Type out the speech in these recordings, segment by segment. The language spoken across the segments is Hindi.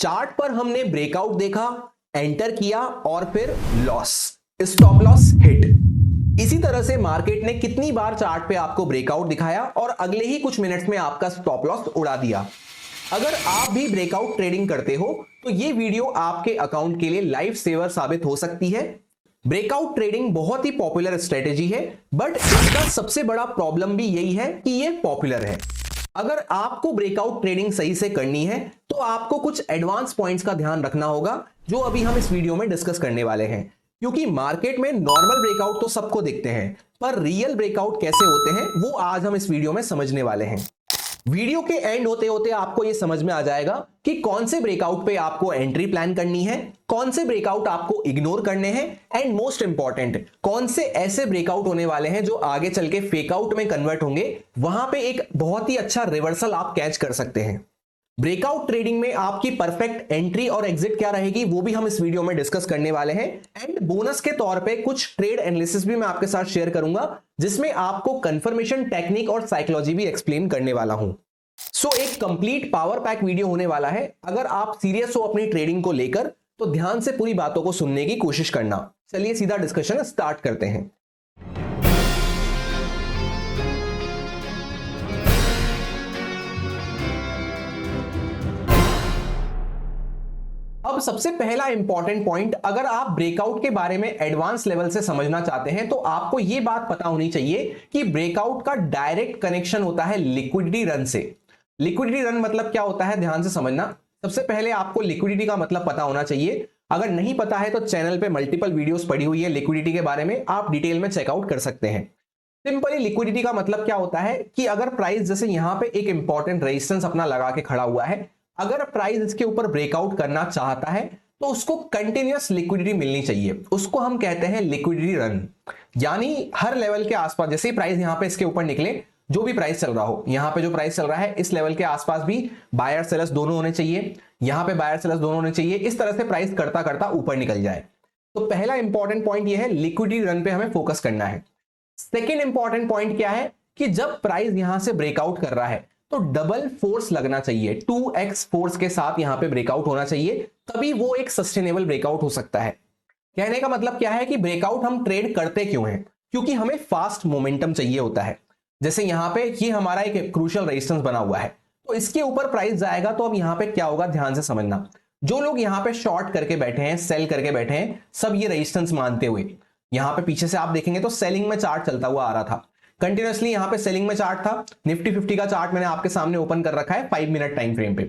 चार्ट पर हमने ब्रेकआउट देखा, एंटर किया और फिर लॉस, स्टॉप लॉस हिट। इसी तरह से मार्केट ने कितनी बार चार्ट पे आपको ब्रेकआउट दिखाया और अगले ही कुछ मिनट्स में आपका स्टॉप लॉस उड़ा दिया। अगर आप भी ब्रेकआउट ट्रेडिंग करते हो तो ये वीडियो आपके अकाउंट के लिए लाइफ सेवर साबित हो सकती है। ब्रेकआउट ट्रेडिंग बहुत ही पॉपुलर स्ट्रेटेजी है, बट इसका सबसे बड़ा प्रॉब्लम भी यही है कि ये पॉपुलर है। अगर आपको ब्रेकआउट ट्रेडिंग सही से करनी है तो आपको कुछ एडवांस पॉइंट्स का ध्यान रखना होगा, जो अभी हम इस वीडियो में डिस्कस करने वाले हैं। क्योंकि मार्केट में नॉर्मल ब्रेकआउट तो सबको दिखते हैं, पर रियल ब्रेकआउट कैसे होते हैं वो आज हम इस वीडियो में समझने वाले हैं। वीडियो के एंड होते होते आपको यह समझ में आ जाएगा कि कौन से ब्रेकआउट पे आपको एंट्री प्लान करनी है, कौन से ब्रेकआउट आपको इग्नोर करने हैं, एंड मोस्ट इंपॉर्टेंट कौन से ऐसे ब्रेकआउट होने वाले हैं जो आगे चल के फेकआउट में कन्वर्ट होंगे। वहां पे एक बहुत ही अच्छा रिवर्सल आप कैच कर सकते हैं। ब्रेकआउट ट्रेडिंग में आपकी परफेक्ट एंट्री और एग्जिट क्या रहेगी वो भी हम इस वीडियो में डिस्कस करने वाले हैं। एंड बोनस के तौर पे कुछ ट्रेड एनालिसिस भी मैं आपके साथ शेयर करूंगा, जिसमें आपको कंफर्मेशन टेक्निक और साइकोलॉजी भी एक्सप्लेन करने वाला हूं। सो एक कंप्लीट पावर पैक वीडियो होने वाला है। अगर आप सीरियस हो अपनी ट्रेडिंग को लेकर तो ध्यान से पूरी बातों को सुनने की कोशिश करना। चलिए सीधा डिस्कशन स्टार्ट करते हैं। अब सबसे पहला इंपॉर्टेंट पॉइंट, अगर आप ब्रेकआउट के बारे में एडवांस लेवल से समझना चाहते हैं तो आपको यह बात पता होनी चाहिए कि ब्रेकआउट का डायरेक्ट कनेक्शन होता है लिक्विडिटी रन से। लिक्विडिटी रन मतलब क्या होता है, ध्यान से समझना। सबसे पहले आपको लिक्विडिटी का मतलब पता होना चाहिए। अगर नहीं पता है तो चैनल पे मल्टीपल वीडियोस पड़ी हुई है लिक्विडिटी के बारे में, आप डिटेल में चेकआउट कर सकते हैं। सिंपली लिक्विडिटी का मतलब क्या होता है कि अगर प्राइस जैसे यहां पे एक इंपॉर्टेंट रेजिस्टेंस अपना लगा के खड़ा हुआ है, अगर प्राइस इसके ऊपर ब्रेकआउट करना चाहता है तो उसको कंटिन्यूअस लिक्विडिटी मिलनी चाहिए। उसको हम कहते हैं लिक्विडिटी रन। यानी हर लेवल के आसपास जैसे ही प्राइस यहां पे इसके ऊपर निकले, जो भी प्राइस चल रहा हो, यहां पे जो प्राइस चल रहा है इस लेवल के आसपास भी बायर सेलर्स दोनों होने चाहिए, यहां पे बायर सेलर्स दोनों होने चाहिए। इस तरह से प्राइस करता करता ऊपर निकल जाए। तो पहला इंपॉर्टेंट पॉइंट यह है, लिक्विडिटी रन पे हमें फोकस करना है। सेकेंड इंपॉर्टेंट पॉइंट क्या है कि जब प्राइस यहां से ब्रेकआउट कर रहा है तो डबल फोर्स लगना चाहिए, 2x फोर्स के साथ यहां पे ब्रेकआउट होना चाहिए, तभी वो एक सस्टेनेबल ब्रेकआउट हो सकता है। कहने का मतलब क्या है कि ब्रेकआउट हम ट्रेड करते क्यों हैं, क्योंकि हमें फास्ट मोमेंटम चाहिए होता है। जैसे यहां पे ये हमारा एक क्रूशियल रेजिस्टेंस बना हुआ है, तो इसके ऊपर प्राइस जाएगा तो अब यहां पे क्या होगा, ध्यान से समझना। जो लोग यहां पे शॉर्ट करके बैठे हैं, सेल करके बैठे हैं, सब ये रेजिस्टेंस मानते हुए, यहां पे पीछे से आप देखेंगे तो सेलिंग में चार्ट चलता हुआ आ रहा था कंटिन्यूअसली। यहां पे सेलिंग में चार्ट था। निफ्टी 50 का चार्ट मैंने आपके सामने ओपन कर रखा है 5 मिनट टाइम फ्रेम पे।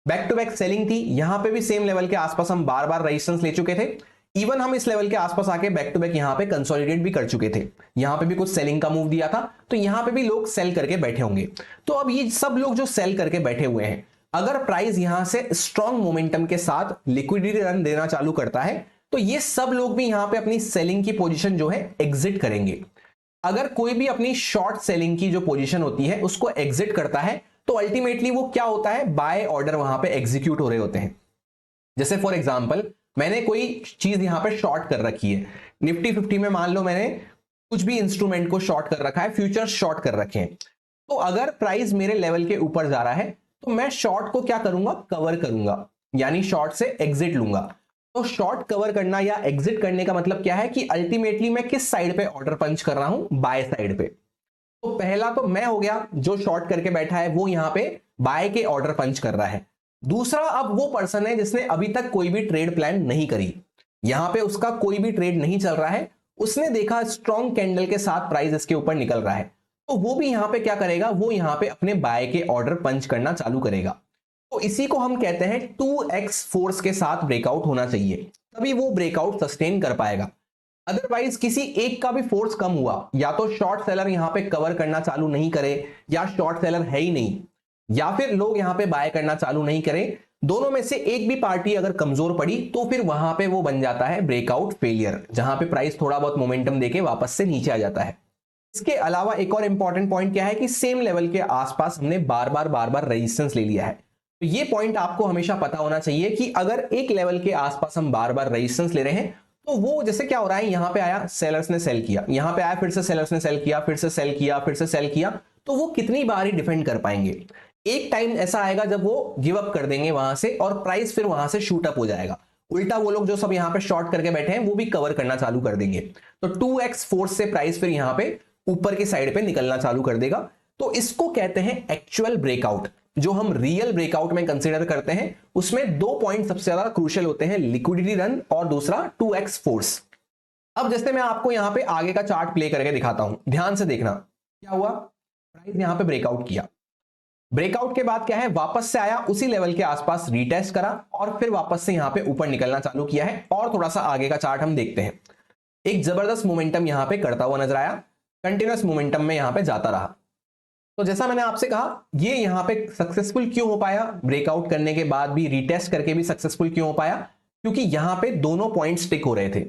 बैक टू बैक सेलिंग थी। यहां पे भी सेम लेवल के आसपास हम बार बार रेजिस्टेंस ले चुके थे। इवन हम इस लेवल के आसपास आके बैक टू बैक यहां पे कंसोलिडेट भी कर चुके थे। यहां पे भी कुछ सेलिंग का मूव दिया था, तो यहां पे भी लोग सेल करके बैठे होंगे। तो अब ये सब लोग जो सेल करके बैठे हुए हैं, अगर प्राइस यहां से स्ट्रॉन्ग मोमेंटम के साथ लिक्विडिटी रन देना चालू करता है तो ये सब लोग भी यहां पे अपनी सेलिंग की पोजीशन जो है एग्जिट करेंगे। अगर कोई भी अपनी शॉर्ट सेलिंग की जो पोजीशन होती है उसको एग्जिट करता है तो अल्टीमेटली वो क्या होता है, बाय ऑर्डर वहां पे एग्जीक्यूट हो रहे होते हैं। जैसे फॉर एग्जांपल मैंने कोई चीज यहां पे शॉर्ट कर रखी है, निफ्टी 50 में मान लो मैंने कुछ भी इंस्ट्रूमेंट को शॉर्ट कर रखा है, फ्यूचर्स शॉर्ट कर रखे हैं। तो अगर प्राइस मेरे लेवल के ऊपर जा रहा है तो मैं शॉर्ट को क्या करूंगा, कवर करूंगा, यानी शॉर्ट से एग्जिट लूंगा। तो शॉर्ट कवर करना या एग्जिट करने का मतलब क्या है कि अल्टीमेटली मैं किस साइड पे ऑर्डर पंच कर रहा हूं, बाय साइड पे। तो पहला तो मैं हो गया, जो शॉर्ट करके बैठा है वो यहां पे बाय के ऑर्डर पंच कर रहा है। दूसरा, अब वो पर्सन है जिसने अभी तक कोई भी ट्रेड प्लान नहीं करी, यहां पे उसका कोई भी ट्रेड नहीं चल रहा है, उसने देखा स्ट्रॉन्ग कैंडल के साथ प्राइस इसके ऊपर निकल रहा है, तो वो भी यहां पे क्या करेगा, वो यहां पे अपने बाय के ऑर्डर पंच करना चालू करेगा। तो इसी को हम कहते हैं 2x फोर्स के साथ ब्रेकआउट होना चाहिए, तभी वो ब्रेकआउट सस्टेन कर पाएगा। अदरवाइज किसी एक का भी फोर्स कम हुआ, या तो शॉर्ट सेलर यहां पे कवर करना चालू नहीं करे, या शॉर्ट सेलर है ही नहीं, या फिर लोग यहां पे बाय करना चालू नहीं करें, दोनों में से एक भी पार्टी अगर कमजोर पड़ी तो फिर वहां पे वो बन जाता है ब्रेकआउट फेलियर, जहां पे प्राइस थोड़ा बहुत मोमेंटम देके वापस से नीचे आ जाता है। इसके अलावा एक और इंपॉर्टेंट पॉइंट क्या है कि सेम लेवल के आसपास हमने बार बार रेजिस्टेंस ले लिया है। तो ये पॉइंट आपको हमेशा पता होना चाहिए कि अगर एक लेवल के आसपास हम बार बार रेजिस्टेंस ले रहे हैं तो वो जैसे क्या हो रहा है, यहां पे आया सेलर्स ने सेल किया, यहां पे आया फिर से सेलर्स ने सेल किया, फिर से सेल किया, फिर से सेल किया, तो वो कितनी बार ही डिफेंड कर पाएंगे। एक टाइम ऐसा आएगा जब वो गिव अप कर देंगे वहां से और प्राइस फिर वहां से शूट अप हो जाएगा। उल्टा वो लोग जो सब यहां पे शॉर्ट करके बैठे हैं वो भी कवर करना चालू कर देंगे। तो 2x फोर्स से प्राइस फिर यहां पे ऊपर की साइड पे निकलना चालू कर देगा। तो इसको कहते हैं एक्चुअल ब्रेकआउट। जो हम रियल ब्रेकआउट में कंसीडर करते हैं उसमें दो पॉइंट सबसे ज्यादा क्रूशियल होते हैं, लिक्विडिटी रन और दूसरा 2x फोर्स। अब जैसे मैं आपको यहां पे आगे का चार्ट प्ले करके दिखाता हूं, ध्यान से देखना। क्या हुआ, प्राइस यहां पे ब्रेकआउट किया, ब्रेकआउट के बाद क्या है, वापस से आया, उसी लेवल के आसपास रीटेस्ट करा और फिर वापस से यहां पे ऊपर निकलना चालू किया है। और थोड़ा सा आगे का चार्ट हम देखते हैं, एक जबरदस्त मोमेंटम यहां पे करता हुआ नजर आया, कंटिन्यूअस मोमेंटम में यहां पे जाता रहा। तो जैसा मैंने आपसे कहा, ये यहां पे सक्सेसफुल क्यों हो पाया, ब्रेकआउट करने के बाद भी रीटेस्ट करके भी सक्सेसफुल क्यों हो पाया, क्योंकि यहां पे दोनों पॉइंट स्टिक हो रहे थे।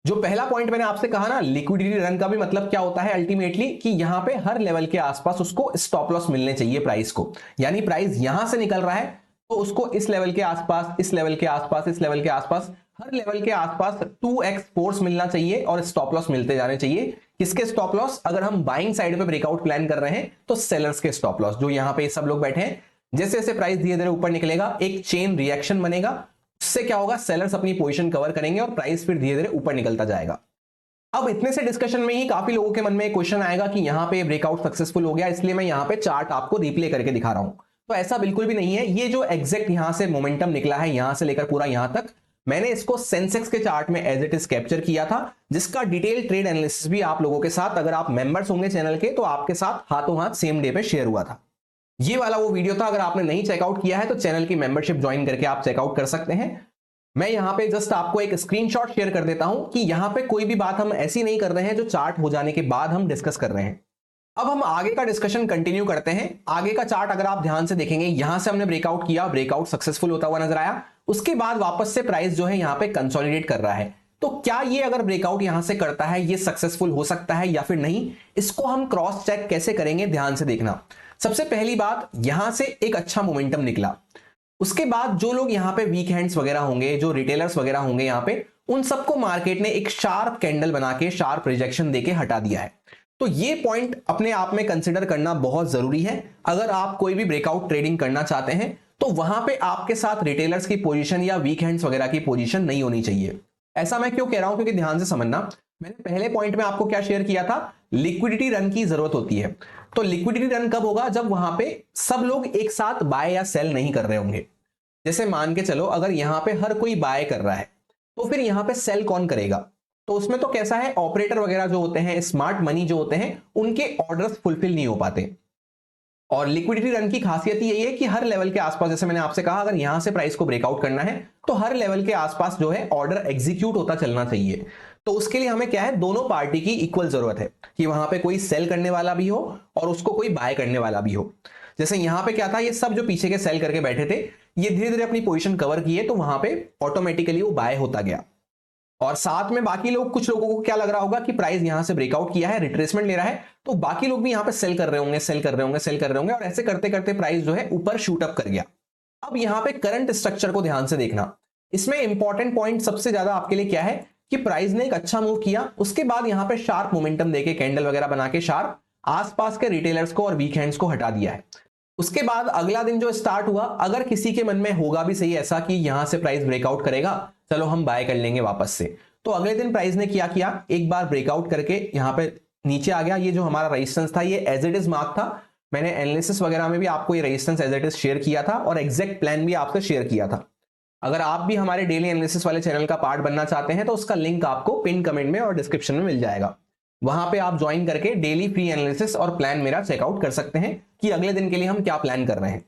जो पहला पॉइंट मैंने आपसे कहा ना, लिक्विडिटी रन का भी मतलब क्या होता है अल्टीमेटली, कि यहां पे हर लेवल के आसपास उसको स्टॉप लॉस मिलने चाहिए प्राइस को। यानी प्राइस यहां से निकल रहा है तो उसको इस लेवल के आसपास, इस लेवल के आसपास, इस लेवल के आसपास, हर लेवल के आसपास 2x फोर्स मिलना चाहिए और स्टॉप लॉस मिलते जाने चाहिए। किसके स्टॉप लॉस, अगर हम बाइंग साइड पे ब्रेकआउट प्लान कर रहे हैं तो सेलर्स के स्टॉप लॉस, जो यहां पे सब लोग बैठे हैं। जैसे जैसे प्राइस धीरे धीरे ऊपर निकलेगा एक चेन रिएक्शन बनेगा, उससे क्या होगा, सेलर्स अपनी पोजीशन कवर करेंगे और प्राइस फिर धीरे धीरे ऊपर निकलता जाएगा। अब इतने से डिस्कशन में ही काफी लोगों के मन में एक क्वेश्चन आएगा कि यहां पे ब्रेकआउट सक्सेसफुल हो गया, इसलिए मैं यहां पे चार्ट आपको रिप्ले करके दिखा रहा हूं। तो ऐसा बिल्कुल भी नहीं है। ये जो एग्जैक्ट यहां से मोमेंटम निकला है, यहां से लेकर पूरा यहां तक, मैंने इसको सेंसेक्स के चार्ट में एज इट इज कैप्चर किया था, जिसका डिटेल ट्रेड एनालिसिस भी आप लोगों के साथ, अगर आप मेंबर्स होंगे चैनल के, तो आपके साथ हाथों हाथ सेम डे पे शेयर हुआ था। ये वाला वो वीडियो था। अगर आपने नहीं चेकआउट किया है तो चैनल की मेंबरशिप ज्वाइन करके आप चेकआउट कर सकते हैं। मैं यहां पे जस्ट आपको एक स्क्रीनशॉट शेयर कर देता हूं कि यहां पे कोई भी बात हम ऐसी नहीं कर रहे हैं जो चार्ट हो जाने के बाद हम डिस्कस कर रहे हैं। अब हम आगे का डिस्कशन कंटिन्यू करते हैं। आगे का चार्ट अगर आप ध्यान से देखेंगे, यहां से हमने ब्रेकआउट किया, ब्रेकआउट सक्सेसफुल होता हुआ नजर आया, उसके बाद वापस से प्राइस जो है यहां पे कंसोलिडेट कर रहा है। तो क्या ये अगर ब्रेकआउट यहां से करता है, ये सक्सेसफुल हो सकता है या फिर नहीं, इसको हम क्रॉस चेक कैसे करेंगे, ध्यान से देखना। सबसे पहली बात, यहां से एक अच्छा मोमेंटम निकला, उसके बाद जो लोग यहां पे वीक हैंड्स वगैरह होंगे, जो रिटेलर्स वगैरह होंगे यहां पे, उन सबको मार्केट ने एक शार्प कैंडल बना के, शार्प रिजेक्शन देके हटा दिया है। तो ये पॉइंट अपने आप में कंसिडर करना बहुत जरूरी है। अगर आप कोई भी ब्रेकआउट ट्रेडिंग करना चाहते हैं तो वहां पे आपके साथ रिटेलर्स की पोजीशन या वीक हैंड्स वगैरह की पोजीशन नहीं होनी चाहिए। ऐसा मैं क्यों कह रहा हूं, क्योंकि ध्यान से समझना, मैंने पहले पॉइंट में आपको क्या शेयर किया था, लिक्विडिटी रन की जरूरत होती है। तो लिक्विडिटी रन कब होगा, जब वहां पे सब लोग एक साथ बाय या सेल नहीं कर रहे होंगे। जैसे मान के चलो, अगर यहां पे हर कोई बाय कर रहा है तो फिर यहां पे सेल कौन करेगा। तो उसमें तो कैसा है, ऑपरेटर वगैरह जो होते हैं, स्मार्ट मनी जो होते हैं, उनके ऑर्डर्स फुलफिल नहीं हो पाते। और लिक्विडिटी रन की खासियत यही है कि हर लेवल के आसपास, जैसे मैंने आपसे कहा, अगर यहां से प्राइस को ब्रेकआउट करना है तो हर लेवल के आसपास जो है ऑर्डर एग्जीक्यूट होता चलना चाहिए। तो उसके लिए हमें क्या है, दोनों पार्टी की इक्वल जरूरत है कि वहां पे कोई सेल करने वाला भी हो और उसको कोई बाय करने वाला भी हो। जैसे यहां पे क्या था, ये सब जो पीछे के सेल करके बैठे थे, ये धीरे धीरे अपनी पोजीशन कवर किए, तो वहां पे ऑटोमेटिकली वो बाय होता गया। और साथ में बाकी लोग, कुछ लोगों को क्या लग रहा होगा कि प्राइस यहां से ब्रेकआउट किया है, रिट्रेसमेंट ले रहा है, तो बाकी लोग भी यहां पे सेल कर रहे होंगे, सेल कर रहे होंगे, सेल कर रहे होंगे, और ऐसे करते करते प्राइस जो है ऊपर शूट अप कर गया। अब यहां पे करंट स्ट्रक्चर को ध्यान से देखना। इसमें इंपॉर्टेंट पॉइंट सबसे ज्यादा आपके लिए क्या है कि प्राइस ने एक अच्छा मूव किया, उसके बाद यहां पे शार्प मोमेंटम देके, कैंडल वगैरह बना के शार्प आसपास के रिटेलर्स को और वीक हैंड्स को हटा दिया है। उसके बाद अगला दिन जो स्टार्ट हुआ, अगर किसी के मन में होगा भी सही ऐसा कि यहां से प्राइस ब्रेकआउट करेगा, चलो हम बाय कर लेंगे वापस से, तो अगले दिन प्राइस ने क्या किया, एक बार ब्रेकआउट करके यहां पे नीचे आ गया। ये जो हमारा रेजिस्टेंस था, ये एज इट इज मार्क था। मैंने एनालिसिस वगैरह में भी आपको ये resistance as it is share किया था और एग्जैक्ट प्लान भी आपसे शेयर किया था। अगर आप भी हमारे डेली एनालिसिस वाले चैनल का पार्ट बनना चाहते हैं तो उसका लिंक आपको पिन कमेंट में और डिस्क्रिप्शन में मिल जाएगा। वहां पे आप ज्वाइन करके डेली फ्री एनालिसिस और प्लान मेरा चेकआउट कर सकते हैं कि अगले दिन के लिए हम क्या प्लान कर रहे हैं।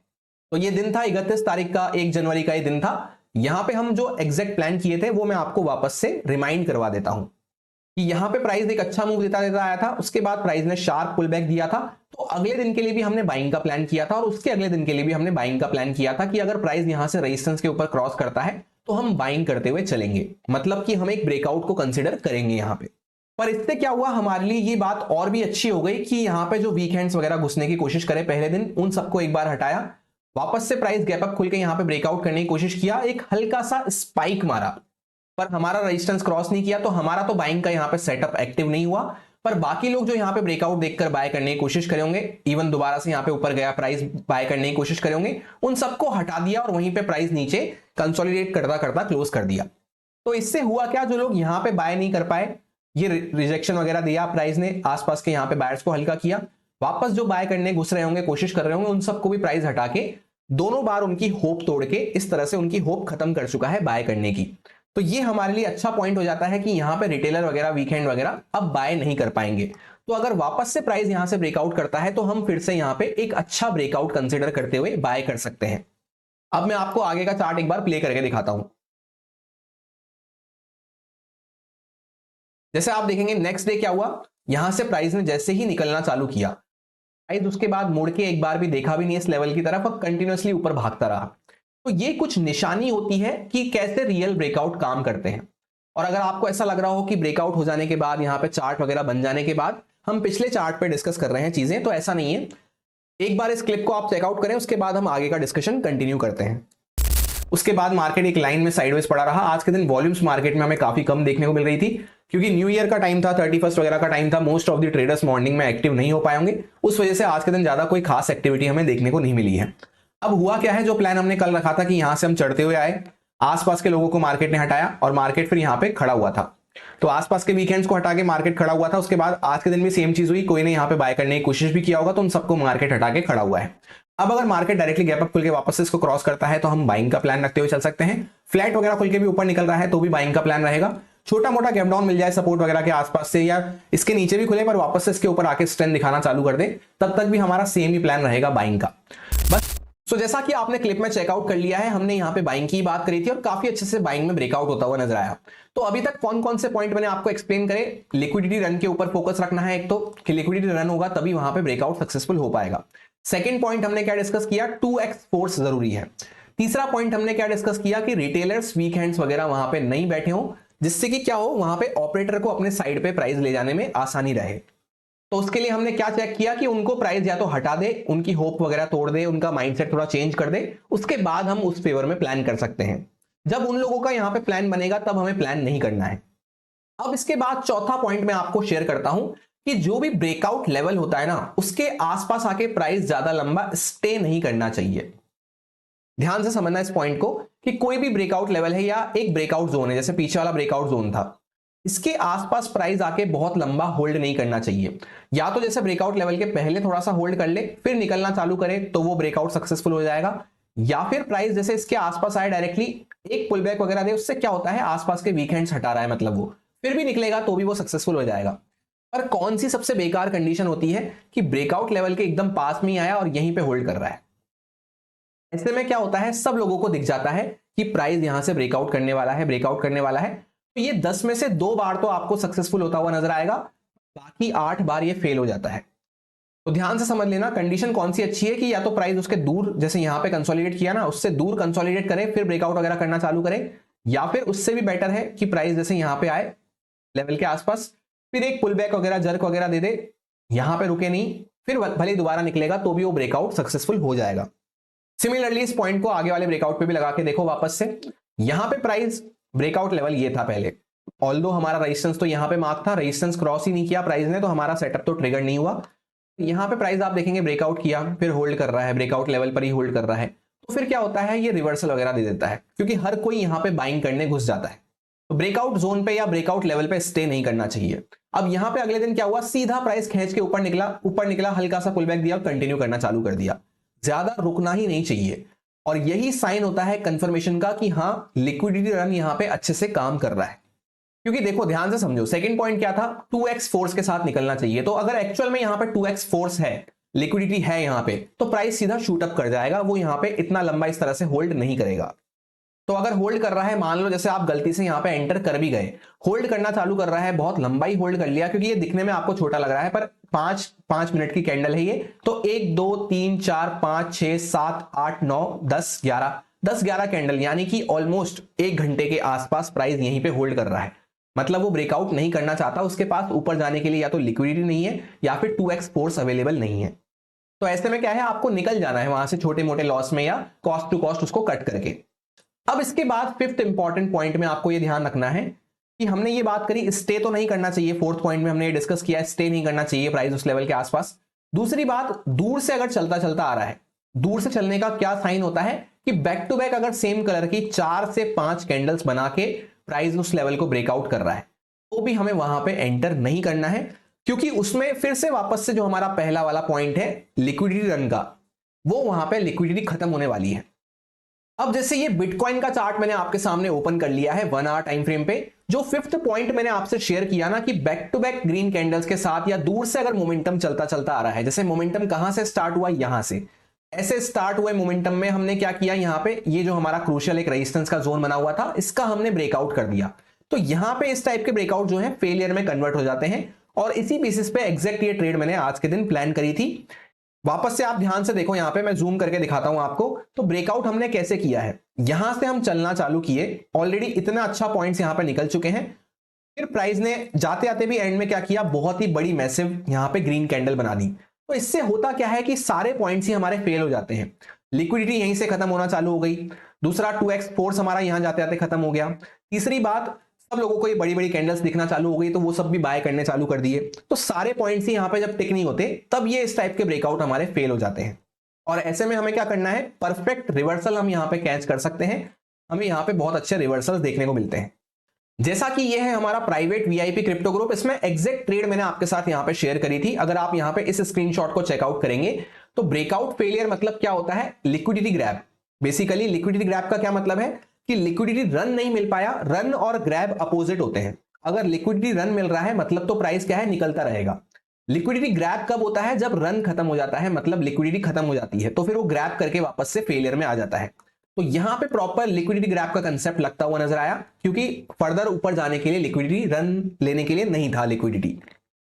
तो ये दिन था 31 तारीख का, 1 जनवरी का ये दिन था। यहां पे हम जो एग्जैक्ट प्लान किए थे वो मैं आपको वापस से रिमाइंड करवा देता हूं कि यहां पे प्राइस एक अच्छा मूव देता देता आया था, उसके बाद प्राइस ने शार्प पुल बैक दिया था। तो अगले दिन के लिए भी हमने बाइंग का प्लान किया था और उसके अगले दिन के लिए भी हमने बाइंग का प्लान किया था कि अगर प्राइस यहां से रेजिस्टेंस के ऊपर क्रॉस करता है तो हम बाइंग करते हुए चलेंगे, मतलब कि हम एक ब्रेकआउट को कंसिडर करेंगे यहां पे। पर इससे क्या हुआ, हमारे लिए ये बात और भी अच्छी हो गई कि यहां पे जो वीक हैंड्स वगैरह घुसने की कोशिश करे पहले दिन, उन सबको एक बार हटाया, वापस से प्राइस गैप अप खुल के यहां पे ब्रेकआउट करने की कोशिश किया, एक हल्का सा स्पाइक मारा, पर हमारा रेजिस्टेंस क्रॉस नहीं किया, तो हमारा तो बाइंग का यहां पे सेटअप एक्टिव नहीं हुआ। पर बाकी लोग जो यहाँ पे ब्रेकआउट देखकर बाय करने की कोशिश करेंगे, इवन दोबारा से यहाँ पे ऊपर गया प्राइस बाय करने की कोशिश करेंगे, उन सबको हटा दिया और वहीं पे प्राइस नीचे कंसोलिडेट करता करता क्लोज कर दिया। तो इससे हुआ क्या, जो लोग यहाँ पे बाय नहीं कर पाए, ये रिजेक्शन वगैरह दिया प्राइस ने, आसपास के यहाँ पे बायर्स को हल्का किया, वापस जो बाय करने घुस रहे होंगे, कोशिश कर रहे होंगे, उन सबको भी प्राइस हटा के दोनों बार उनकी होप तोड़ के इस तरह से उनकी होप खत्म कर चुका है बाय करने की। तो ये हमारे लिए अच्छा पॉइंट हो जाता है कि यहाँ पे रिटेलर वगैरह वीकेंड वगैरह अब बाय नहीं कर पाएंगे। तो अगर वापस से प्राइस यहां से ब्रेकआउट करता है तो हम फिर से यहाँ पे एक अच्छा ब्रेकआउट कंसीडर करते हुए बाय कर सकते हैं। अब मैं आपको आगे का चार्ट एक बार प्ले करके दिखाता हूं। जैसे आप देखेंगे नेक्स्ट डे क्या हुआ, यहां से प्राइस ने जैसे ही निकलना चालू किया, प्राइस उसके बाद मुड़ के एक बार भी देखा भी नहीं इस लेवल की तरफ और कंटिन्यूअसली ऊपर भागता रहा। तो ये कुछ निशानी होती है कि कैसे रियल ब्रेकआउट काम करते हैं। और अगर आपको ऐसा लग रहा हो कि ब्रेकआउट हो जाने के बाद यहाँ पे चार्ट वगैरह बन जाने के बाद हम पिछले चार्ट पे डिस्कस कर रहे हैं चीजें, तो ऐसा नहीं है। एक बार इस क्लिप को आप चेकआउट करें, उसके बाद हम आगे का डिस्कशन कंटिन्यू करते हैं। उसके बाद मार्केट एक लाइन में साइडवेज पड़ा रहा। आज के दिन वॉल्यूम्स मार्केट में हमें काफी कम देखने को मिल रही थी, क्योंकि न्यू ईयर का टाइम था, 31st वगैरह का टाइम था, most of the traders morning में एक्टिव नहीं हो पाए होंगे, उस वजह से आज के दिन ज्यादा कोई खास एक्टिविटी हमें देखने को नहीं मिली है। अब हुआ क्या है, जो प्लान हमने कल रखा था कि यहां से हम चढ़ते हुए आए, आसपास के लोगों को मार्केट ने हटाया और मार्केट फिर यहां पे खड़ा हुआ था। तो आसपास के वीकेंड्स को हटा के मार्केट खड़ा हुआ था। उसके बाद आज के दिन भी सेम चीज हुई, कोई ने यहां पे बाय करने की कोशिश भी किया होगा, तो उन सबको मार्केट हटा के खड़ा हुआ है। अब अगर मार्केट डायरेक्टली गैप अप खुल के वापस से इसको क्रॉस करता है तो हम बाइंग का प्लान रखते हुए चल सकते हैं। फ्लैट वगैरह खुल के भी ऊपर निकल रहा है तो भी बाइंग का प्लान रहेगा। छोटा मोटा गैप डाउन मिल जाए सपोर्ट वगैरह के आसपास से, या इसके नीचे भी खुले पर वापस से इसके ऊपर आके स्ट्रेंथ दिखाना चालू कर दे, तब तक भी हमारा सेम ही प्लान रहेगा बाइंग का। बस तो जैसा कि आपने क्लिप में चेकआउट कर लिया है, हमने यहाँ पे बाइंग की बात करी थी और काफी अच्छे से बाइंग में ब्रेकआउट होता हुआ नजर आया। तो अभी तक कौन कौन से पॉइंट मैंने आपको एक्सप्लेन करे, लिक्विडिटी रन के ऊपर फोकस रखना है एक तो, कि लिक्विडिटी रन होगा तभी वहां पे ब्रेकआउट सक्सेसफुल हो पाएगा। सेकंड पॉइंट हमने क्या डिस्कस किया, 2x फोर्स जरूरी है। तीसरा पॉइंट हमने क्या डिस्कस किया कि रिटेलर्स वीक हैंड्स वगैरह वहां पे नहीं बैठे हो, जिससे कि क्या हो, वहां पे ऑपरेटर को अपने साइड पे प्राइस ले जाने में आसानी रहे। तो उसके लिए हमने क्या चेक किया कि उनको प्राइस या तो हटा दे, उनकी होप वगैरह तोड़ दे, उनका माइंडसेट थोड़ा चेंज कर दे, उसके बाद हम उस फेवर में प्लान कर सकते हैं। जब उन लोगों का यहां पे प्लान बनेगा तब हमें प्लान नहीं करना है। अब इसके बाद चौथा पॉइंट मैं आपको शेयर करता हूं कि जो भी ब्रेकआउट लेवल होता है ना, उसके आसपास आके प्राइस ज्यादा लंबा स्टे नहीं करना चाहिए। ध्यान से समझना इस पॉइंट को कि कोई भी ब्रेकआउट लेवल है या एक ब्रेकआउट जोन है, जैसे पीछे वाला ब्रेकआउट जोन था, इसके आसपास प्राइस आके बहुत लंबा होल्ड नहीं करना चाहिए। या तो जैसे ब्रेकआउट लेवल के पहले थोड़ा सा होल्ड कर ले, फिर निकलना चालू करे तो वो ब्रेकआउट सक्सेसफुल हो जाएगा, या फिर प्राइस जैसे इसके आसपास आए डायरेक्टली एक पुल बैक वगैरह दे, उससे क्या होता है, आसपास के वीकेंड्स हटा रहा है, मतलब वो फिर भी निकलेगा तो भी वो सक्सेसफुल हो जाएगा। पर कौन सी सबसे बेकार कंडीशन होती है कि ब्रेकआउट लेवल के एकदम पास में ही आया और यहीं पे होल्ड कर रहा है। ऐसे में क्या होता है, सब लोगों को दिख जाता है कि प्राइस यहां से ब्रेकआउट करने वाला है, ब्रेकआउट करने वाला है, तो ये 10 में से 2 बार तो आपको सक्सेसफुल होता हुआ नजर आएगा, बाकी 8 बार ये फेल हो जाता है। तो ध्यान से समझ लेना कंडीशन कौन सी अच्छी है कि या तो प्राइस उसके दूर, जैसे यहां पे कंसोलिडेट किया ना, उससे दूर कंसोलिडेट करे फिर ब्रेकआउट वगैरह करना चालू करे, या फिर उससे भी बेटर है कि प्राइस जैसे यहां पे आए लेवल के आसपास, फिर एक पुल बैक वगैरह जर्क वगैरह दे दे, यहां पे रुके नहीं, फिर भले दोबारा निकलेगा तो भी वो ब्रेकआउट सक्सेसफुल हो जाएगा। सिमिलरली इस पॉइंट को आगे वाले ब्रेकआउट पे भी लगा के देखो वापस से। यहां पे प्राइस ब्रेकआउट लेवल ये था पहले, ऑल्दो हमारा रेजिस्टेंस तो यहां पे मार्क था, रेजिस्टेंस क्रॉस ही नहीं किया प्राइस ने, तो हमारा सेटअप तो ट्रिगर नहीं हुआ। यहां पे प्राइस आप देखेंगे ब्रेकआउट किया, फिर होल्ड कर रहा है, ब्रेकआउट लेवल पर ही होल्ड कर रहा है, तो फिर क्या होता है, ये रिवर्सल वगैरह दे देता है, क्योंकि हर कोई यहां पे बाइंग करने घुस जाता है। तो ब्रेकआउट जोन पे या ब्रेकआउट लेवल पे स्टे नहीं करना चाहिए। अब यहां पे अगले दिन क्या हुआ, सीधा प्राइस खींच के ऊपर निकला, हल्का सा पुल बैक दिया और कंटिन्यू करना चालू कर दिया। ज्यादा रुकना ही नहीं चाहिए, और यही साइन होता है कंफर्मेशन का कि हाँ लिक्विडिटी रन यहां पे अच्छे से काम कर रहा है। क्योंकि देखो ध्यान से समझो, सेकंड पॉइंट क्या था, 2x फोर्स के साथ निकलना चाहिए। तो अगर एक्चुअल में यहां पे 2x फोर्स है, लिक्विडिटी है यहां पे, तो प्राइस सीधा शूट अप कर जाएगा, वो यहां पे इतना लंबा इस तरह से होल्ड नहीं करेगा। तो अगर होल्ड कर रहा है, मान लो जैसे आप गलती से यहां पे एंटर कर भी गए, होल्ड करना चालू कर रहा है, बहुत लंबा ही होल्ड कर लिया, क्योंकि ये दिखने में आपको छोटा लग रहा है पर 5 मिनट की कैंडल है ये, तो 1 2 3 4 5 6 7 8 9 10 11 कैंडल, यानी कि ऑलमोस्ट 1 घंटे के आसपास प्राइस यहीं पे होल्ड कर रहा है। मतलब वो ब्रेकआउट नहीं करना चाहता, उसके पास ऊपर जाने के लिए या तो लिक्विडिटी नहीं है या फिर 2x फोर्स अवेलेबल नहीं है। तो ऐसे में क्या है, आपको निकल जाना है वहां से छोटे मोटे लॉस में या कॉस्ट टू कॉस्ट उसको कट करके। अब इसके बाद फिफ्थ इंपॉर्टेंट पॉइंट में आपको ये ध्यान रखना है कि हमने ये बात करी स्टे तो नहीं करना चाहिए, फोर्थ पॉइंट में हमने ये डिस्कस किया स्टे नहीं करना चाहिए प्राइस उस लेवल के आसपास। दूसरी बात, दूर से अगर चलता चलता आ रहा है, दूर से चलने का क्या साइन होता है कि बैक टू बैक अगर सेम कलर की 4 से 5 कैंडल्स बना के प्राइस उस लेवल को ब्रेकआउट कर रहा है, तो भी हमें वहां पे एंटर नहीं करना है, क्योंकि उसमें फिर से वापस से जो हमारा पहला वाला पॉइंट है लिक्विडिटी रन का, वो वहां पे लिक्विडिटी खत्म होने वाली है। अब जैसे ये बिटकॉइन का चार्ट मैंने आपके सामने ओपन कर लिया है 1 आवर टाइम फ्रेम पे, जो फिफ्थ पॉइंट मैंने आपसे शेयर किया ना कि back to back green candles के साथ या दूर से अगर मोमेंटम चलता चलता आ रहा है, जैसे मोमेंटम कहां से स्टार्ट हुआ, यहां से ऐसे स्टार्ट हुए मोमेंटम में हमने क्या किया, यहां पे ये जो हमारा क्रूशियल एक रेजिस्टेंस का जोन बना हुआ था, इसका हमने ब्रेकआउट कर दिया। तो यहां पे इस टाइप के ब्रेकआउट जो है फेलियर में कन्वर्ट हो जाते हैं, और इसी बेसिस पे एग्जैक्ट ये ट्रेड मैंने आज के दिन प्लान करी थी। वापस से आप ध्यान से देखो, यहां पे मैं जूम करके दिखाता हूं आपको। तो ब्रेकआउट हमने कैसे किया है, यहां से हम चलना चालू किए, ऑलरेडी इतना अच्छा पॉइंट्स यहां पे निकल चुके हैं, फिर प्राइस ने जाते आते भी एंड में क्या किया, बहुत ही बड़ी मैसिव यहां पे ग्रीन कैंडल बना दी। तो इससे होता क्या है कि सारे पॉइंट्स ही हमारे फेल हो जाते हैं, लिक्विडिटी यहीं से खत्म होना चालू हो गई। दूसरा 2x फोर्स हमारा यहां जाते आते खत्म हो गया। तीसरी बात, सब लोगों को ये बड़ी बड़ी कैंडल्स दिखना चालू हो गई, तो वो सब भी बाय करने चालू कर दिए। तो सारे पॉइंट्स ही यहां पे जब टिक नहीं होते, तब ये इस टाइप के ब्रेकआउट हमारे फेल हो जाते हैं। और ऐसे में हमें क्या करना है, परफेक्ट रिवर्सल हम यहां पे कैच कर सकते हैं, हमें यहां पे बहुत अच्छे रिवर्सल्स देखने को मिलते हैं। जैसा कि ये है हमारा प्राइवेट वीआईपी क्रिप्टो ग्रुप, इसमें एग्जैक्ट ट्रेड मैंने आपके साथ यहां पे शेयर करी थी। अगर आप यहां पे इस स्क्रीनशॉट को चेकआउट करेंगे, तो ब्रेकआउट फेलियर मतलब क्या होता है, liquidity grab. Basically liquidity grab का क्या मतलब है कि लिक्विडिटी रन नहीं मिल पाया, रन और ग्रैब अपोजिट होते हैं। अगर लिक्विडिटी रन मिल रहा है मतलब तो प्राइस क्या है, निकलता रहेगा। लिक्विडिटी ग्रैब कब होता है, जब रन खत्म हो जाता है, मतलब लिक्विडिटी खत्म हो जाती है, तो फिर वो ग्रैब करके वापस से फेलियर में आ जाता है। तो यहां पे प्रॉपर लिक्विडिटी ग्रैब का कंसेप्ट लगता हुआ नजर आया, क्योंकि फर्दर ऊपर जाने के लिए लिक्विडिटी रन लेने के लिए नहीं था लिक्विडिटी।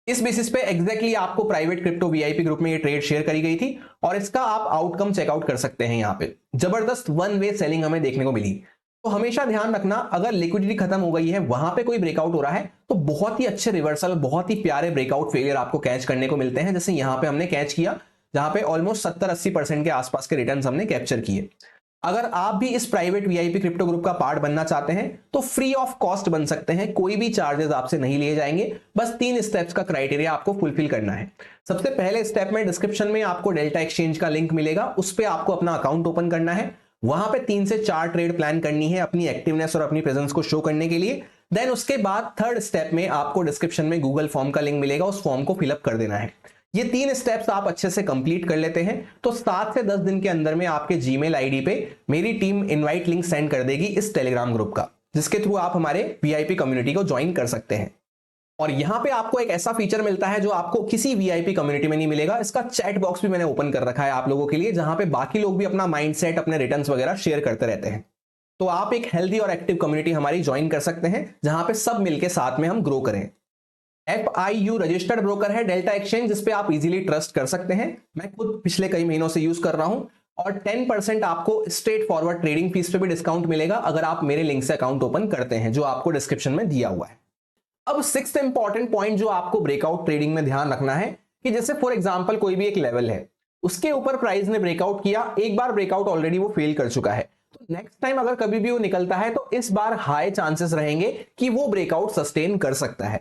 इस बेसिस पे एग्जैक्टली आपको प्राइवेट क्रिप्टो वीआईपी ग्रुप में ये ट्रेड शेयर करी गई थी, और इसका आप आउटकम चेकआउट कर सकते हैं। यहां पे जबरदस्त वन वे सेलिंग हमें देखने को मिली। तो हमेशा ध्यान रखना, अगर लिक्विडिटी खत्म हो गई है, वहां पे कोई ब्रेकआउट हो रहा है, तो बहुत ही अच्छे रिवर्सल, बहुत ही प्यारे ब्रेकआउट फेलियर आपको कैच करने को मिलते हैं, जैसे यहां पे हमने कैच किया, जहां पे ऑलमोस्ट 70-80% के आसपास के रिटर्न्स हमने कैप्चर किए। अगर आप भी इस प्राइवेट वीआईपी क्रिप्टो ग्रुप का पार्ट बनना चाहते हैं, तो फ्री ऑफ कॉस्ट बन सकते हैं, कोई भी चार्जेस आपसे नहीं लिए जाएंगे। बस 3 स्टेप्स का क्राइटेरिया आपको फुलफिल करना है। सबसे पहले स्टेप में डिस्क्रिप्शन में आपको डेल्टा एक्सचेंज का लिंक मिलेगा, उस पर आपको अपना अकाउंट ओपन करना है, वहां पे 3 से 4 ट्रेड प्लान करनी है अपनी एक्टिवनेस और अपनी प्रेजेंस को शो करने के लिए। देन उसके बाद थर्ड स्टेप में आपको डिस्क्रिप्शन में गूगल फॉर्म का लिंक मिलेगा, उस फॉर्म को फिलअप कर देना है। ये 3 स्टेप्स आप अच्छे से कंप्लीट कर लेते हैं, तो 7 से 10 दिन के अंदर में आपके जीमेल आईडी पे मेरी टीम इनवाइट लिंक सेंड कर देगी इस टेलीग्राम ग्रुप का, जिसके थ्रू आप हमारे वीआईपी कम्युनिटी को ज्वाइन कर सकते हैं। और यहां पे आपको एक ऐसा फीचर मिलता है जो आपको किसी वीआईपी कम्युनिटी में नहीं मिलेगा। इसका चैट बॉक्स भी मैंने ओपन कर रखा है आप लोगों के लिए, जहां पे बाकी लोग भी अपना माइंडसेट, अपने रिटर्न्स वगैरह शेयर करते रहते हैं। तो आप एक हेल्दी और एक्टिव कम्युनिटी हमारी ज्वाइन कर सकते हैं, जहां पे सब मिलकर साथ में हम ग्रो करें। FIU रजिस्टर्ड ब्रोकर है डेल्टा एक्सचेंज, जिसपे आप इजीली ट्रस्ट कर सकते हैं। मैं खुद पिछले कई महीनों से यूज कर रहा हूं, और 10% आपको स्ट्रेट फॉरवर्ड ट्रेडिंग फीस पे भी डिस्काउंट मिलेगा अगर आप मेरे लिंक से अकाउंट ओपन करते हैं, जो आपको डिस्क्रिप्शन में दिया हुआ है। अब 6th इंपॉर्टेंट पॉइंट जो आपको ब्रेकआउट ट्रेडिंग में ध्यान रखना है, कि जैसे फॉर एग्जांपल कोई भी एक लेवल है, उसके ऊपर प्राइस ने ब्रेकआउट किया, एक बार ब्रेकआउट ऑलरेडी वो फेल कर चुका है, तो नेक्स्ट टाइम अगर कभी भी वो निकलता है, तो इस बार हाई चांसेस रहेंगे कि वो ब्रेकआउट सस्टेन कर सकता है,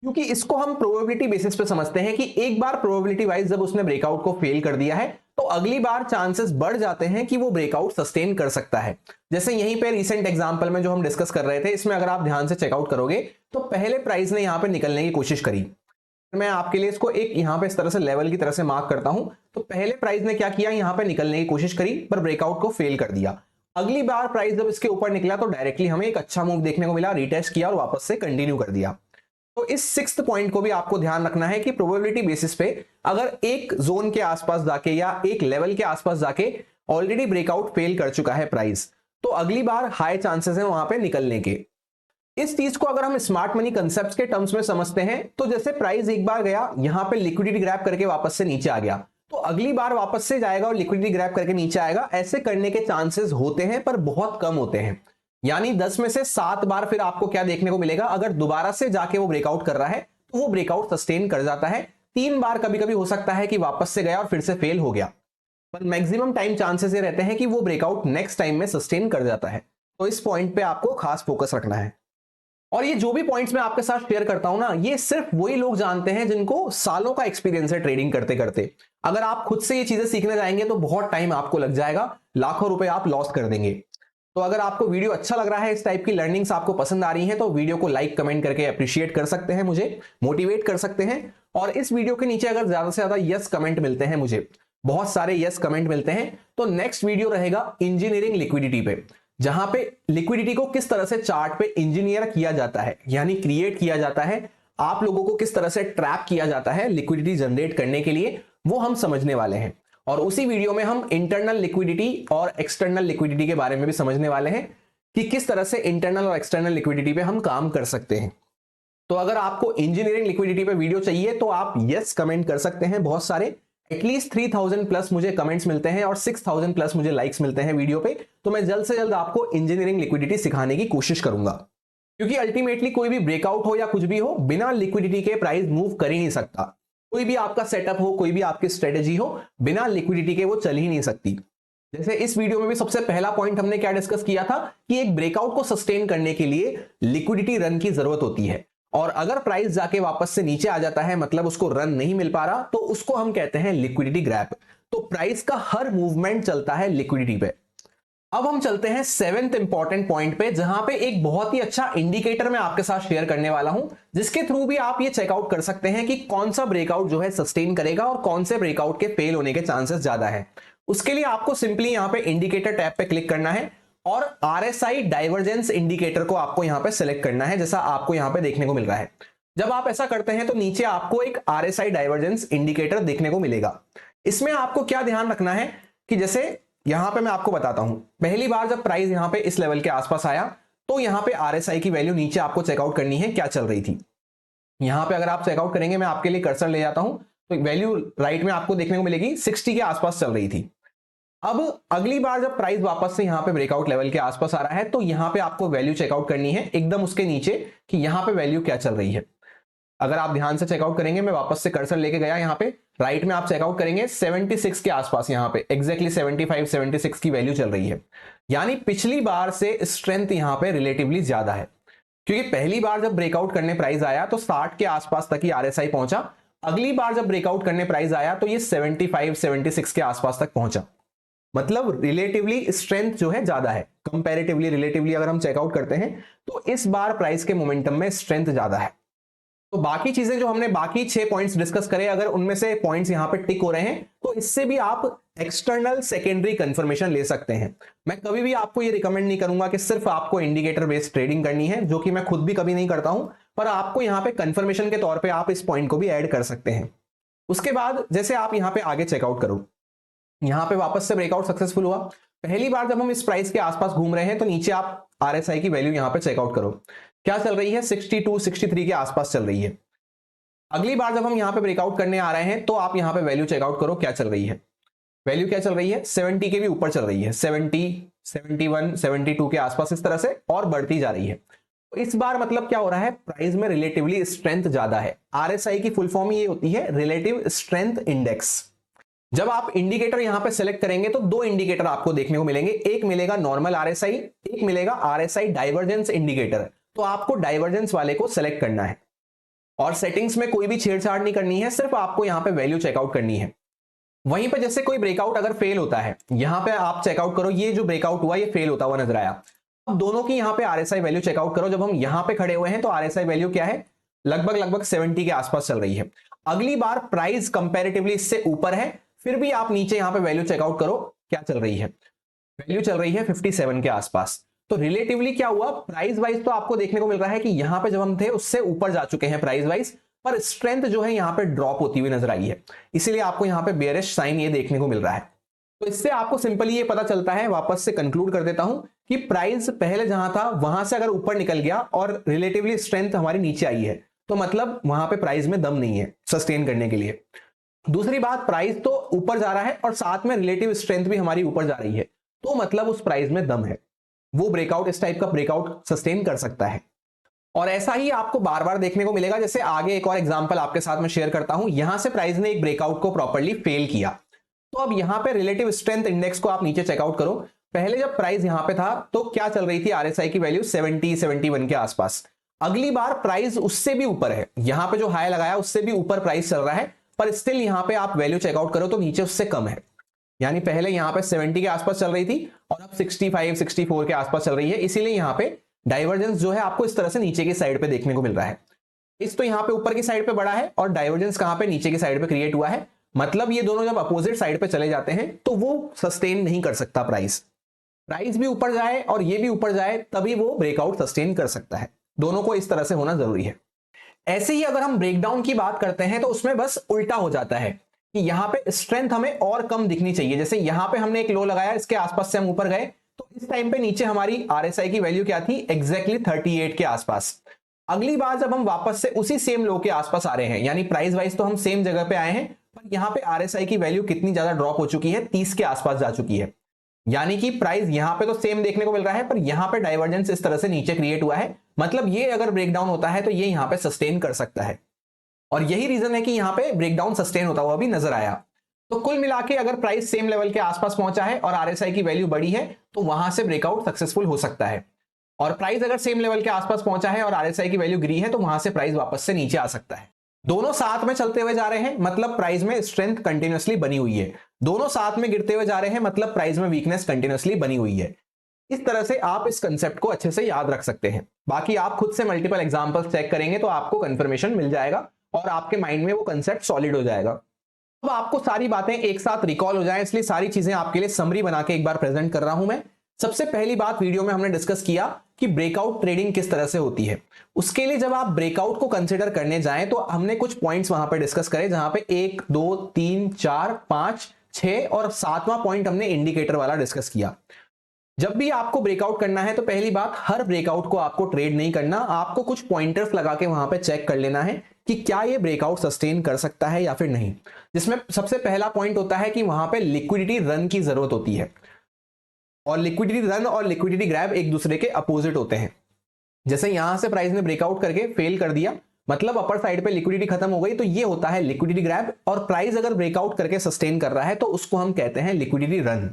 क्योंकि इसको हम प्रोबेबिलिटी बेसिस पे समझते हैं कि एक बार प्रोबेबिलिटी वाइज जब उसने ब्रेकआउट को फेल कर दिया है, तो अगली बार चांसेस बढ़ जाते हैं कि वो ब्रेकआउट सस्टेन कर सकता है। जैसे यहीं पे रिसेंट एग्जांपल में जो हम डिस्कस कर रहे थे, इसमें अगर आप ध्यान से चेकआउट करोगे, तो पहले प्राइस ने यहां पे निकलने की कोशिश करी। मैं आपके लिए इसको एक यहां पे इस तरह से लेवल की तरह से मार्क करता हूं। तो पहले प्राइस ने क्या किया, यहां पे निकलने की कोशिश करी, पर ब्रेकआउट को फेल कर दिया। अगली बार प्राइस जब इसके ऊपर निकला, तो डायरेक्टली हमें एक अच्छा मूव देखने को मिला, रिटेस्ट किया और वापस से कंटिन्यू कर दिया। तो इस 6th पॉइंट को भी आपको ध्यान रखना है कि प्रोबेबिलिटी बेसिस पे अगर एक जोन के आसपास जाके या एक लेवल के आसपास जाके ऑलरेडी ब्रेकआउट फेल कर चुका है प्राइस, तो अगली बार हाई चांसेस है वहां पे निकलने के। इस चीज को अगर हम स्मार्ट मनी कंसेप्ट्स के टर्म्स में समझते हैं, तो जैसे प्राइस एक बार गया, यहां पे लिक्विडिटी ग्रैब करके वापस से नीचे आ गया, तो अगली बार वापस से जाएगा और लिक्विडिटी ग्रैब करके नीचे आएगा। ऐसे करने के चांसेस होते हैं, पर बहुत कम होते हैं। यानी 10 में से 7 बार फिर आपको क्या देखने को मिलेगा, अगर दोबारा से जाके वो ब्रेकआउट कर रहा है, तो वो ब्रेकआउट सस्टेन कर जाता है। 3 बार कभी कभी हो सकता है कि वापस से गया और फिर से फेल हो गया, पर मैक्सिमम टाइम चांसेस ये रहते हैं कि वो ब्रेकआउट नेक्स्ट टाइम में सस्टेन कर जाता है। तो इस पॉइंट पे आपको खास फोकस रखना है। और ये जो भी पॉइंट्स मैं आपके साथ शेयर करता हूं ना, ये सिर्फ वही लोग जानते हैं जिनको सालों का एक्सपीरियंस है ट्रेडिंग करते करते। अगर आप खुद से ये चीजें सीखने जाएंगे तो बहुत टाइम आपको लग जाएगा, लाखों रुपए आप लॉस कर देंगे। तो अगर आपको वीडियो अच्छा लग रहा है, इस टाइप की लर्निंग्स आपको पसंद आ रही हैं, तो वीडियो को लाइक कमेंट करके अप्रिशिएट कर सकते हैं, मुझे मोटिवेट कर सकते हैं। और इस वीडियो के नीचे अगर ज्यादा से ज्यादा यस कमेंट मिलते हैं, मुझे बहुत सारे यस कमेंट मिलते हैं, तो नेक्स्ट वीडियो रहेगा इंजीनियरिंग लिक्विडिटी पे, जहां पे लिक्विडिटी को किस तरह से चार्ट पे इंजीनियर किया जाता है, यानी क्रिएट किया जाता है, आप लोगों को किस तरह से ट्रैप किया जाता है लिक्विडिटी जनरेट करने के लिए, वो हम समझने वाले हैं। और उसी वीडियो में हम इंटरनल लिक्विडिटी और एक्सटर्नल लिक्विडिटी के बारे में भी समझने वाले हैं कि किस तरह से इंटरनल और एक्सटर्नल लिक्विडिटी पे हम काम कर सकते हैं। तो अगर आपको इंजीनियरिंग लिक्विडिटी पे वीडियो चाहिए तो आप यस कमेंट कर सकते हैं, बहुत सारे, एटलीस्ट 3000 प्लस मुझे कमेंट्स मिलते हैं और 6000 प्लस मुझे लाइक्स मिलते हैं वीडियो पे, तो मैं जल्द से जल्द आपको इंजीनियरिंग लिक्विडिटी सिखाने की कोशिश करूंगा। क्योंकि अल्टीमेटली कोई भी ब्रेकआउट हो या कुछ भी हो, बिना लिक्विडिटी के प्राइस मूव कर ही नहीं सकता। कोई भी आपका सेटअप हो, कोई भी आपकी स्ट्रेटेजी हो, बिना लिक्विडिटी के वो चल ही नहीं सकती। जैसे इस वीडियो में भी सबसे पहला पॉइंट हमने क्या डिस्कस किया था कि एक ब्रेकआउट को सस्टेन करने के लिए लिक्विडिटी रन की जरूरत होती है, और अगर प्राइस जाके वापस से नीचे आ जाता है, मतलब उसको रन नहीं मिल पा रहा, तो उसको हम कहते हैं लिक्विडिटी ग्रैप। तो प्राइस का हर मूवमेंट चलता है लिक्विडिटी पे। अब हम चलते हैं 7th इंपॉर्टेंट पॉइंट पे, जहां पे एक बहुत ही अच्छा इंडिकेटर मैं आपके साथ शेयर करने वाला हूं, जिसके थ्रू भी आप ये चेकआउट कर सकते हैं कि कौन सा ब्रेकआउट जो है सस्टेन करेगा और कौन से ब्रेकआउट के फेल होने के चांसेस ज्यादा है। उसके लिए आपको सिंपली यहां पे इंडिकेटर टैब पे क्लिक करना है और RSI डाइवर्जेंस इंडिकेटर को आपको यहां पे सिलेक्ट करना है, जैसा आपको यहां पे देखने को मिल रहा है। जब आप ऐसा करते हैं तो नीचे आपको एक RSI डाइवर्जेंस इंडिकेटर देखने को मिलेगा। इसमें आपको क्या ध्यान रखना है कि जैसे यहां पे मैं आपको बताता हूं, पहली बार जब प्राइस यहां पे इस लेवल के आसपास आया तो यहां पे RSI की वैल्यू नीचे आपको चेकआउट करनी है क्या चल रही थी। यहां पे अगर आप चेकआउट करेंगे, मैं आपके लिए कर्सर ले जाता हूं, तो वैल्यू राइट में आपको देखने को मिलेगी 60 के आसपास चल रही थी। अब अगली बार जब प्राइस वापस से यहां पे ब्रेकआउट लेवल के आसपास आ रहा है, तो यहां पे आपको वैल्यू चेकआउट करनी है एकदम उसके नीचे कि यहां पे वैल्यू क्या चल रही है। अगर आप ध्यान से चेकआउट करेंगे, मैं वापस से कर्सर लेके गया यहां पे, राइट में आप चेकआउट करेंगे 76 के आसपास, यहां पे एग्जैक्टली 75 76 की वैल्यू चल रही है। यानी पिछली बार से स्ट्रेंथ यहां पे रिलेटिवली ज्यादा है, क्योंकि पहली बार जब ब्रेकआउट करने प्राइस आया तो 60 के आसपास तक ही RSI पहुंचा। अगली बार जब ब्रेकआउट करने प्राइस आया तो ये 75 76 के आसपास तक पहुंचा। मतलब रिलेटिवली स्ट्रेंथ जो है ज्यादा है, कंपैरेटिवली रिलेटिवली अगर हम चेकआउट करते हैं तो इस बार प्राइस के मोमेंटम में स्ट्रेंथ ज्यादा है। तो बाकी चीजें जो हमने बाकी 6 पॉइंट्स डिस्कस करे, अगर उनमें से पॉइंट्स यहां पे टिक हो रहे हैं तो इससे भी आप एक्सटर्नल सेकेंडरी कंफर्मेशन ले सकते हैं। मैं कभी भी आपको ये रिकमेंड नहीं करूंगा कि सिर्फ आपको इंडिकेटर बेस्ड ट्रेडिंग करनी है, जो कि मैं खुद भी कभी नहीं करता हूं, पर आपको यहां पे कंफर्मेशन के तौर पे आप इस पॉइंट को भी ऐड कर सकते हैं। उसके बाद जैसे आप यहां पे आगे चेकआउट करो, यहां पे वापस से ब्रेकआउट सक्सेसफुल हुआ। पहली बार जब हम इस प्राइस के आसपास घूम रहे हैं तो नीचे आप RSI की वैल्यू यहां पे चेकआउट करो, क्या चल रही है, 62 63 के आसपास चल रही है। अगली बार जब हम यहां पे ब्रेकआउट करने आ रहे हैं तो आप यहां पे वैल्यू चेकआउट करो क्या चल रही है। वैल्यू क्या चल रही है, 70 के भी ऊपर चल रही है, 70 71 72 के आसपास, इस तरह से और बढ़ती जा रही है। तो इस बार मतलब क्या हो रहा है, प्राइस में रिलेटिवली स्ट्रेंथ ज्यादा है। RSI की फुल फॉर्म ये होती है रिलेटिव स्ट्रेंथ इंडेक्स। जब आप इंडिकेटर यहां पे सेलेक्ट करेंगे तो 2 इंडिकेटर आपको देखने को मिलेंगे, एक मिलेगा नॉर्मल RSI, एक मिलेगा RSI डाइवर्जेंस इंडिकेटर। तो आपको डाइवर्जेंस वाले को सेलेक्ट करना है और सेटिंग्स में कोई भी छेड़छाड़ नहीं करनी है, सिर्फ आपको यहां पे वैल्यू चेकआउट करनी है। वहीं पर जैसे कोई ब्रेकआउट अगर फेल होता है, यहां पे आप चेकआउट करो, ये जो ब्रेकआउट हुआ ये फेल होता हुआ नजर आया। अब दोनों की यहां पे RSI वैल्यू चेकआउट करो। जब हम यहां पे खड़े हुए हैं तो RSI वैल्यू क्या है, लगभग 70 के आसपास चल रही है। अगली बार प्राइस कंपैरेटिवली इससे ऊपर है, फिर भी आप नीचे यहां पे वैल्यू चेकआउट करो क्या चल रही है, वैल्यू चल रही है 57 के आसपास। तो रिलेटिवली क्या हुआ, प्राइस वाइज तो आपको देखने को मिल रहा है कि यहां पे जब हम थे उससे ऊपर जा चुके हैं प्राइस वाइज, पर स्ट्रेंथ जो है यहां पे ड्रॉप होती हुई नजर आई है, इसीलिए आपको यहां पे बेयरिश साइन ये देखने को मिल रहा है। तो इससे आपको सिंपली ये पता चलता है, वापस से कंक्लूड कर देता हूं, कि प्राइस पहले जहां था वहां से अगर ऊपर निकल गया और रिलेटिवली स्ट्रेंथ हमारी नीचे आई है, तो मतलब वहां पे प्राइस में दम नहीं है सस्टेन करने के लिए। दूसरी बात, प्राइस तो ऊपर जा रहा है और साथ में रिलेटिव स्ट्रेंथ भी हमारी ऊपर जा रही है, तो मतलब उस प्राइस में दम है, वो ब्रेकआउट इस टाइप का ब्रेकआउट सस्टेन कर सकता है। और ऐसा ही आपको बार बार देखने को मिलेगा। जैसे आगे एक और एग्जांपल आपके साथ में शेयर करता हूं, यहां से प्राइस ने एक ब्रेकआउट को प्रॉपर्ली फेल किया, तो अब यहां पे रिलेटिव स्ट्रेंथ इंडेक्स को आप नीचे चेकआउट करो। पहले जब प्राइस यहां पे था तो क्या चल रही थी, RSI की वैल्यू 70 71 के आसपास। अगली बार प्राइस उससे भी ऊपर है, यहां पे जो हाई लगाया उससे भी ऊपर प्राइस चल रहा है, पर स्टिल यहां पे आप वैल्यू चेकआउट करो तो नीचे उससे कम है। यानी पहले यहां पे 70 के आसपास चल रही थी और अब 65 64 के आसपास चल रही है, इसीलिए यहां पे डाइवर्जेंस जो है आपको इस तरह से नीचे की साइड पे देखने को मिल रहा है। इस तो यहां पे ऊपर की साइड पे बड़ा है और डाइवर्जेंस कहां पे, नीचे की साइड पे क्रिएट हुआ है। मतलब ये दोनों जब अपोजिट साइड पे चले जाते हैं तो वो सस्टेन नहीं कर सकता प्राइस। प्राइस भी ऊपर जाए और ये भी ऊपर जाए तभी वो ब्रेकआउट सस्टेन कर सकता है। दोनों को इस तरह से होना जरूरी है। ऐसे ही अगर हम ब्रेकडाउन की बात करते हैं तो उसमें बस उल्टा हो जाता है कि यहां पे स्ट्रेंथ हमें और कम दिखनी चाहिए। जैसे यहां पे हमने एक लो लगाया, इसके आसपास से हम ऊपर गए तो इस टाइम पे नीचे हमारी आरएसआई की वैल्यू क्या थी, एग्जैक्टली 38 के आसपास। अगली बार जब हम वापस से उसी सेम लो के आसपास आ रहे हैं, यानी प्राइस वाइज तो हम सेम जगह पे आए हैं, पर यहां पे आरएसआई की वैल्यू कितनी ज्यादा ड्रॉप हो चुकी है, 30 के आसपास जा चुकी है। यानी कि प्राइस यहां पे तो सेम देखने को मिल रहा है, पर यहां पे डाइवर्जेंस इस तरह से नीचे क्रिएट हुआ है। मतलब ये अगर ब्रेकडाउन होता है तो ये यहां पे सस्टेन कर सकता है, और यही रीजन है कि यहां पे ब्रेकडाउन सस्टेन होता हुआ भी नजर आया। तो कुल मिला के अगर प्राइस सेम लेवल के आसपास पहुंचा है और आरएसआई की वैल्यू बड़ी है तो वहां से ब्रेकआउट सक्सेसफुल हो सकता है, और प्राइस अगर सेम लेवल के आसपास पहुंचा है और आरएसआई की वैल्यू गिरी है तो वहां से प्राइस वापस से नीचे आ सकता है। दोनों साथ में चलते हुए जा रहे हैं मतलब प्राइस में स्ट्रेंथ कंटिन्यूअसली बनी हुई है, दोनों साथ में गिरते हुए जा रहे हैं मतलब प्राइस में वीकनेस कंटिन्यूअसली बनी हुई है। इस तरह से आप इस कंसेप्ट को अच्छे से याद रख सकते हैं। बाकी आप खुद से मल्टीपल एग्जांपल्स चेक करेंगे तो आपको कंफर्मेशन मिल जाएगा और आपके माइंड में वो कंसेप्ट सॉलिड हो जाएगा। अब आपको सारी बातें एक साथ रिकॉल हो जाए, इसलिए सारी चीजें आपके लिए समरी बना के एक बार प्रेजेंट कर रहा हूं मैं। सबसे पहली बात, वीडियो में हमने डिस्कस किया कि ब्रेकआउट ट्रेडिंग किस तरह से होती है। उसके लिए जब आप ब्रेकआउट को कंसीडर करने जाएं तो हमने कुछ पॉइंट्स वहां पे डिस्कस करे, जहां पे 1 2 3 4 5 6 और 7वां पॉइंट हमने इंडिकेटर वाला डिस्कस किया। जब भी आपको ब्रेकआउट करना है तो पहली बात, हर ब्रेकआउट को आपको ट्रेड नहीं करना, आपको कुछ पॉइंटर्स लगा के वहां पे चेक कर लेना है कि क्या ये ब्रेकआउट सस्टेन कर सकता है या फिर नहीं। जिसमें सबसे पहला पॉइंट होता है कि वहां पे लिक्विडिटी रन की जरूरत होती है, और लिक्विडिटी रन और लिक्विडिटी ग्रैब एक दूसरे के अपोजिट होते हैं। जैसे यहां से प्राइस ने ब्रेकआउट करके फेल कर दिया, मतलब अपर साइड पे लिक्विडिटी खत्म हो गई, तो ये होता है लिक्विडिटी ग्रैब। और प्राइस अगर ब्रेकआउट करके सस्टेन कर रहा है तो उसको हम कहते हैं लिक्विडिटी रन।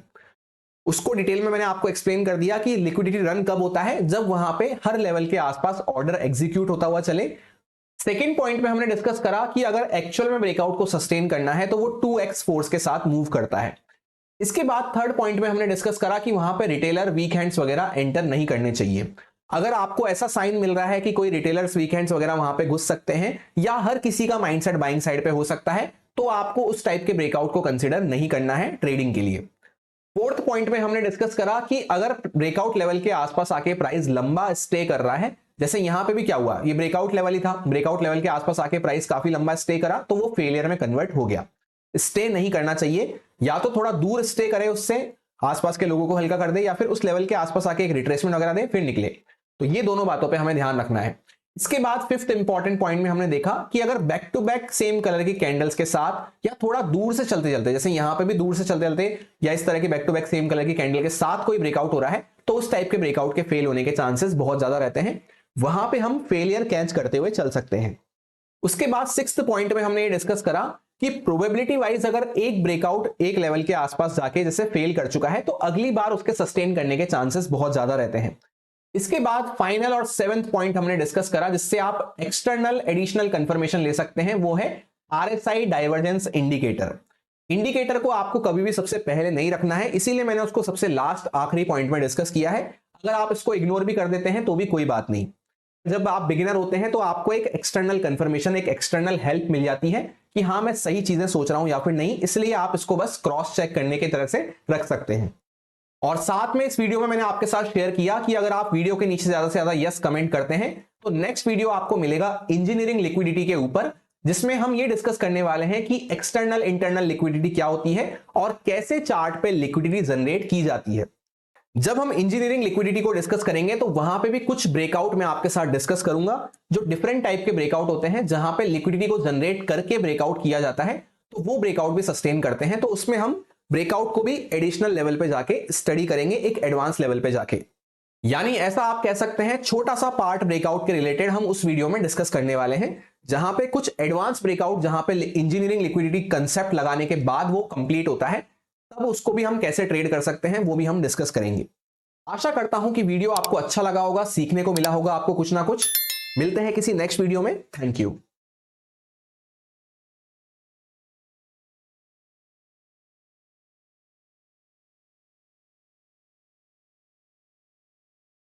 उसको डिटेल में मैंने आपको एक्सप्लेन कर दिया कि लिक्विडिटी रन कब होता है, जब वहां पे हर लेवल के आसपास ऑर्डर एग्जीक्यूट होता हुआ चले। सेकेंड पॉइंट में हमने डिस्कस करा कि अगर एक्चुअल में ब्रेकआउट को सस्टेन करना है तो वो 2x फोर्स के साथ मूव करता है। इसके बाद थर्ड पॉइंट में हमने डिस्कस करा कि वहां पे रिटेलर वीक हैंड्स वगैरह एंटर नहीं करने चाहिए। अगर आपको ऐसा साइन मिल रहा है कि कोई रिटेलर्स वीक हैंड्स वगैरह वहां पे घुस सकते हैं या हर किसी का माइंडसेट बाइंग साइड पे हो सकता है, तो आपको उस टाइप के ब्रेकआउट को कंसीडर नहीं करना है ट्रेडिंग के लिए। फोर्थ पॉइंट में हमने डिस्कस करा कि अगर ब्रेकआउट लेवल के आसपास आके प्राइस लंबा स्टे कर रहा है, जैसे यहां पे भी क्या हुआ, ये ब्रेकआउट लेवल ही था, ब्रेकआउट लेवल के आसपास आके प्राइस काफी लंबा स्टे करा तो वो फेलियर में कन्वर्ट हो गया। स्टे नहीं करना चाहिए, या तो थोड़ा दूर स्टे करे, उससे आसपास के लोगों को हल्का कर दे, या फिर उस लेवल के आसपास आके एक रिट्रेसमेंट वगैरह दे फिर निकले। तो ये दोनों बातों पे हमें ध्यान रखना है। इसके बाद फिफ्थ इंपॉर्टेंट पॉइंट में हमने देखा कि अगर back to back same colour की कैंडल्स के साथ या थोड़ा दूर से चलते चलते, जैसे यहां पे भी दूर से चलते चलते या इस तरह की back to back same colour की कैंडल के साथ कोई ब्रेकआउट हो रहा है, तो उस टाइप के ब्रेकआउट के फेल होने के चांसेस बहुत ज्यादा रहते हैं। वहां पे हम फेलियर कैच करते हुए चल सकते हैं। उसके बाद सिक्स्थ पॉइंट में हमने ये डिस्कस करा कि प्रोबेबिलिटी वाइज अगर एक ब्रेकआउट एक लेवल के आसपास जाके जैसे फेल कर चुका है तो अगली बार उसके सस्टेन करने के चांसेस बहुत ज्यादा रहते हैं। इसके बाद फाइनल और सेवेंथ पॉइंट हमने डिस्कस करा जिससे आप एक्सटर्नल एडिशनल कंफर्मेशन ले सकते हैं, वो है आरएसआई डाइवर्जेंस इंडिकेटर। इंडिकेटर को आपको कभी भी सबसे पहले नहीं रखना है, इसीलिए मैंने उसको सबसे लास्ट आखिरी पॉइंट में डिस्कस किया है। अगर आप इसको इग्नोर भी कर देते हैं तो भी कोई बात नहीं। जब आप बिगिनर होते हैं तो आपको एक एक्सटर्नल कंफर्मेशन, एक एक्सटर्नल हेल्प मिल जाती है कि हाँ मैं सही चीजें सोच रहा हूं या फिर नहीं, इसलिए आप इसको बस क्रॉस चेक करने की तरह से रख सकते हैं। और साथ में इस वीडियो में मैंने आपके साथ शेयर किया कि अगर आप वीडियो के नीचे ज्यादा से ज्यादा यस कमेंट करते हैं तो नेक्स्ट वीडियो आपको मिलेगा इंजीनियरिंग लिक्विडिटी के ऊपर, जिसमें हम ये डिस्कस करने वाले हैं कि एक्सटर्नल इंटरनल लिक्विडिटी क्या होती है और कैसे चार्ट पे लिक्विडिटी जनरेट की जाती है। जब हम इंजीनियरिंग लिक्विडिटी को डिस्कस करेंगे तो वहां पे भी कुछ ब्रेकआउट मैं आपके साथ डिस्कस करूंगा, जो डिफरेंट टाइप के ब्रेकआउट होते हैं जहां पे लिक्विडिटी को जनरेट करके ब्रेकआउट किया जाता है, तो वो ब्रेकआउट भी सस्टेन करते हैं। तो उसमें हम ब्रेकआउट को भी एडिशनल लेवल पे जाके स्टडी करेंगे, एक एडवांस लेवल पे जाके। यानी ऐसा आप कह सकते हैं छोटा सा पार्ट ब्रेकआउट के रिलेटेड हम उस वीडियो में डिस्कस करने वाले हैं, जहां पे कुछ एडवांस ब्रेकआउट, जहां पे इंजीनियरिंग लिक्विडिटी कंसेप्ट लगाने के बाद वो कंप्लीट होता है, तब उसको भी हम कैसे ट्रेड कर सकते हैं वो भी हम डिस्कस करेंगे। आशा करता हूं कि वीडियो आपको अच्छा लगा होगा, सीखने को मिला होगा आपको कुछ ना कुछ। मिलते हैं किसी नेक्स्ट वीडियो में। Thank you.